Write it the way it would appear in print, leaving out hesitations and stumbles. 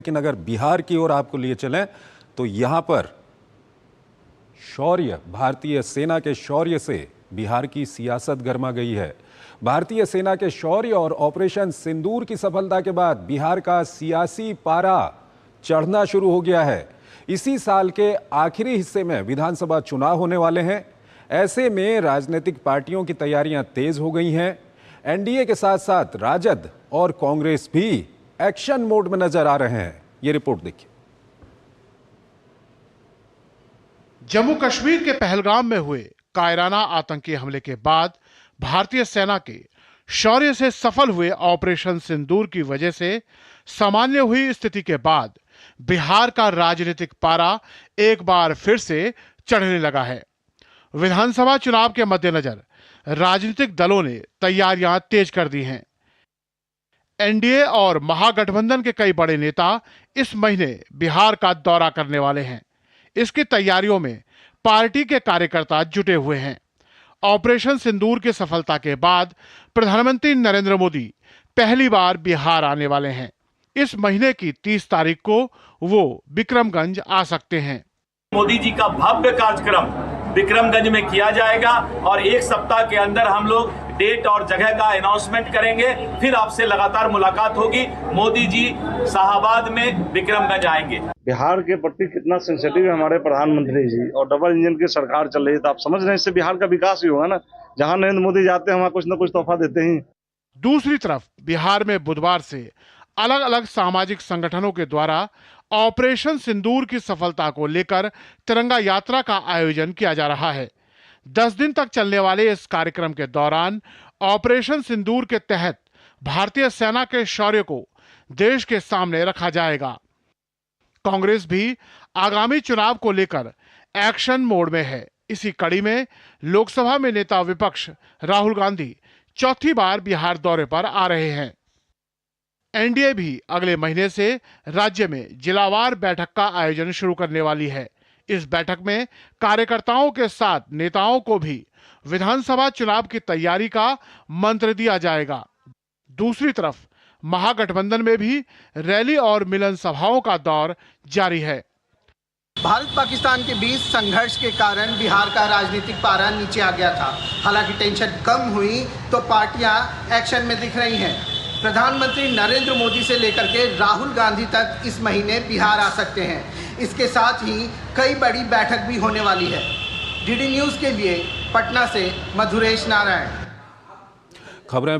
लेकिन अगर बिहार की ओर आपको लिए चलें तो यहां पर शौर्य, भारतीय सेना के शौर्य से बिहार की सियासत गर्मा गई है। भारतीय सेना के शौर्य और ऑपरेशन सिंदूर की सफलता के बाद बिहार का सियासी पारा चढ़ना शुरू हो गया है। इसी साल के आखिरी हिस्से में विधानसभा चुनाव होने वाले हैं। ऐसे में राजनीतिक पार्टियों की तैयारियां तेज हो गई हैं। एनडीए के साथ साथ राजद और कांग्रेस भी एक्शन मोड में नजर आ रहे हैं। ये रिपोर्ट देखिए। जम्मू कश्मीर के पहलगाम में हुए कायराना आतंकी हमले के बाद भारतीय सेना के शौर्य से सफल हुए ऑपरेशन सिंदूर की वजह से सामान्य हुई स्थिति के बाद बिहार का राजनीतिक पारा एक बार फिर से चढ़ने लगा है। विधानसभा चुनाव के मद्देनजर राजनीतिक दलों ने तैयारियां तेज कर दी हैं। एनडीए और महागठबंधन के कई बड़े नेता इस महीने बिहार का दौरा करने वाले हैं। इसकी तैयारियों में पार्टी के कार्यकर्ता जुटे हुए हैं। ऑपरेशन सिंदूर की सफलता के बाद प्रधानमंत्री नरेंद्र मोदी पहली बार बिहार आने वाले हैं। इस महीने की 30 तारीख को वो विक्रमगंज आ सकते हैं। मोदी जी का भव्य कार्यक्रम विक्रमगंज में किया जाएगा और एक सप्ताह के अंदर हम लोग डेट और जगह का अनाउंसमेंट करेंगे। फिर आपसे लगातार मुलाकात होगी। मोदी जी शाहबाद में विक्रमगंज आएंगे। बिहार के प्रति कितना सेंसिटिव है हमारे प्रधानमंत्री जी, और डबल इंजन की सरकार चल रही है, तो आप समझ रहे हैं इससे बिहार का विकास ही होगा ना। जहां नरेंद्र मोदी जाते हैं वहां कुछ न कुछ तोहफा देते हैं। दूसरी तरफ बिहार में बुधवार से अलग अलग सामाजिक संगठनों के द्वारा ऑपरेशन सिंदूर की सफलता को लेकर तिरंगा यात्रा का आयोजन किया जा रहा है। 10 दिन तक चलने वाले इस कार्यक्रम के दौरान ऑपरेशन सिंदूर के तहत भारतीय सेना के शौर्य को देश के सामने रखा जाएगा। कांग्रेस भी आगामी चुनाव को लेकर एक्शन मोड में है। इसी कड़ी में लोकसभा में नेता विपक्ष राहुल गांधी चौथी बार बिहार दौरे पर आ रहे हैं। एनडीए भी अगले महीने से राज्य में जिलावार बैठक का आयोजन शुरू करने वाली है। इस बैठक में कार्यकर्ताओं के साथ नेताओं को भी विधानसभा चुनाव की तैयारी का मंत्र दिया जाएगा। दूसरी तरफ महागठबंधन में भी रैली और मिलन सभाओं का दौर जारी है। भारत पाकिस्तान के बीच संघर्ष के कारण बिहार का राजनीतिक पारा नीचे आ गया था। हालांकि टेंशन कम हुई तो पार्टियां एक्शन में दिख रही हैं। प्रधानमंत्री नरेंद्र मोदी से लेकर के राहुल गांधी तक इस महीने बिहार आ सकते हैं। इसके साथ ही कई बड़ी बैठक भी होने वाली है। डीडी न्यूज़ के लिए पटना से मधुरेश नारायण। खबरें